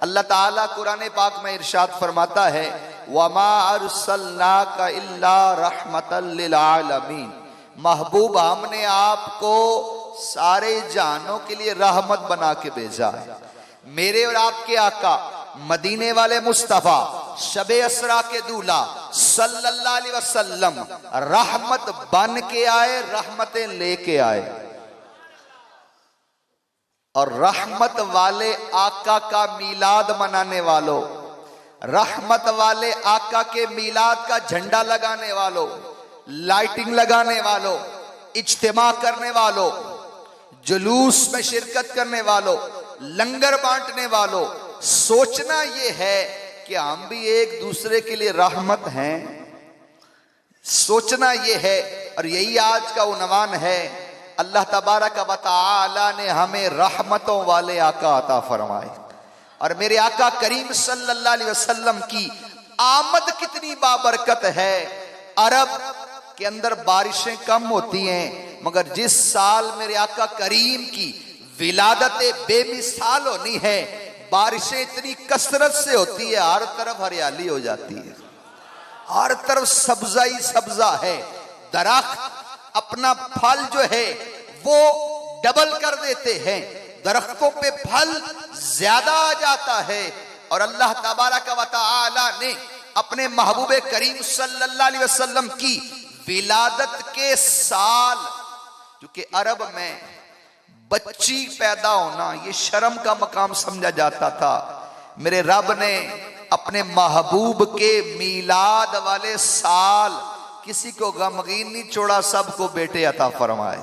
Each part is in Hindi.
अल्लाह ताला कुरान पाक में इरशाद फरमाता है, वमा अरसलनाका इल्ला रहमतल लिल आलमीन, महबूब हमने आपको सारे जानों के लिए रहमत बना के भेजा है। मेरे और आपके आका मदीने वाले मुस्तफा शबे असरा के दूल्हा सल्लल्लाहु अलैहि वसल्लम रहमत बन के आए, रहमतें लेके आए। और रहमत वाले आका का मीलाद मनाने वालों, रहमत वाले आका के मीलाद का झंडा लगाने वालों, लाइटिंग लगाने वालों, इज्तिमा करने वालों, जुलूस में शिरकत करने वालों, लंगर बांटने वालों, सोचना यह है कि हम भी एक दूसरे के लिए रहमत हैं। सोचना यह है, और यही आज का उन्वान है। अल्लाह तबारक व तआला ने हमें रहमतों वाले आका अता फरमाए। और मेरे आका करीम सल्लल्लाहु अलैहि वसल्लम की आमद कितनी बाबरकत है। अरब के अंदर बारिशें कम होती हैं, मगर जिस साल मेरे आका करीम की विलादत बेमिसाल होनी है, बारिशें इतनी कसरत से होती है, हर तरफ हरियाली हो जाती है, हर तरफ सब्जा ही सब्जा है। दरख्त अपना फल जो है वो डबल कर देते हैं, दरख्तों पे फल ज्यादा आ जाता है। और अल्लाह तबारक व तआला ने अपने महबूबे करीम सल्लल्लाहु अलैहि वसल्लम की विलादत के साल, क्योंकि अरब में बच्ची पैदा होना ये शर्म का मकाम समझा जाता था, मेरे रब ने अपने महबूब के मीलाद वाले साल किसी को गमगीन नहीं छोड़ा, सबको बेटे अता फरमाए।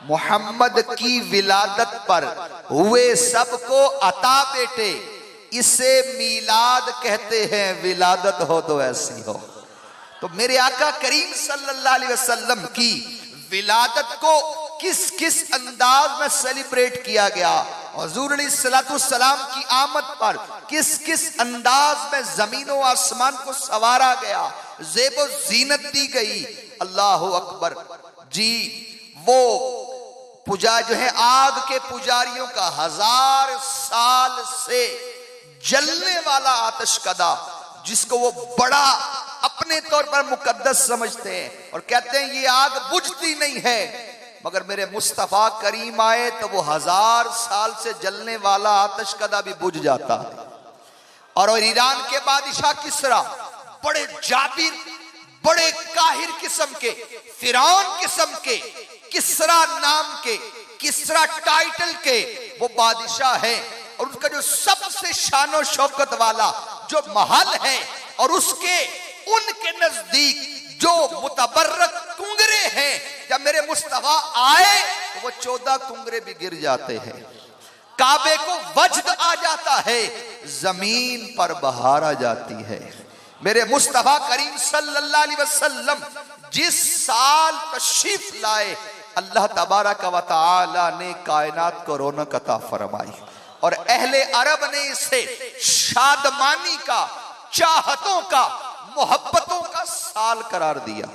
मोहम्मद की विलादत पर हुए सबको अता बेटे, इसे मीलाद कहते हैं। विलादत हो तो ऐसी हो। तो मेरे आका करीम सल्लल्लाहु अलैहि वसल्लम की विलादत को किस किस अंदाज में सेलिब्रेट किया गया, हुजूर अलैहिस्सलातु वस्सलाम की आमद पर किस किस अंदाज में जमीनों आसमान को सवारा गया, ज़ेबो ज़ीनत दी गई। अल्लाहु अकबर जी। वो पूजा जो है आग के पुजारियों का 1000 साल से जलने वाला आतिशकदा, जिसको वो बड़ा अपने तौर पर मुकद्दस समझते हैं और कहते हैं ये आग बुझती नहीं है, मगर मेरे मुस्तफा करीम आए तो वो 1000 साल से जलने वाला आतिशकदा भी बुझ जाता है। और ईरान के बादशाह किसरा, बड़े जाबिर, बड़े काहिर किस्म के, फिरौन किस्म के, किसरा नाम के, किसरा टाइटल के वो बादशाह है। और उसका जो सबसे शानो शौकत वाला जो महल है, और उसके उनके नजदीक जो मुतबर्रक कुंगरे हैं, जब मेरे मुस्तफा आए तो वो 14 कुंगरे भी गिर जाते हैं, काबे को वजद आ जाता है, जमीन पर बहार आ जाती है। मेरे मुस्तफा करीम सल्लल्लाहु अलैहि वसल्लम जिस साल तशरीफ लाए, अल्लाह तबारक व तआला ने कायनात को रौनक अता फरमाई। और अहले अरब ने इसे शादमानी का, चाहतों का, मोहब्बतों का साल करार दिया।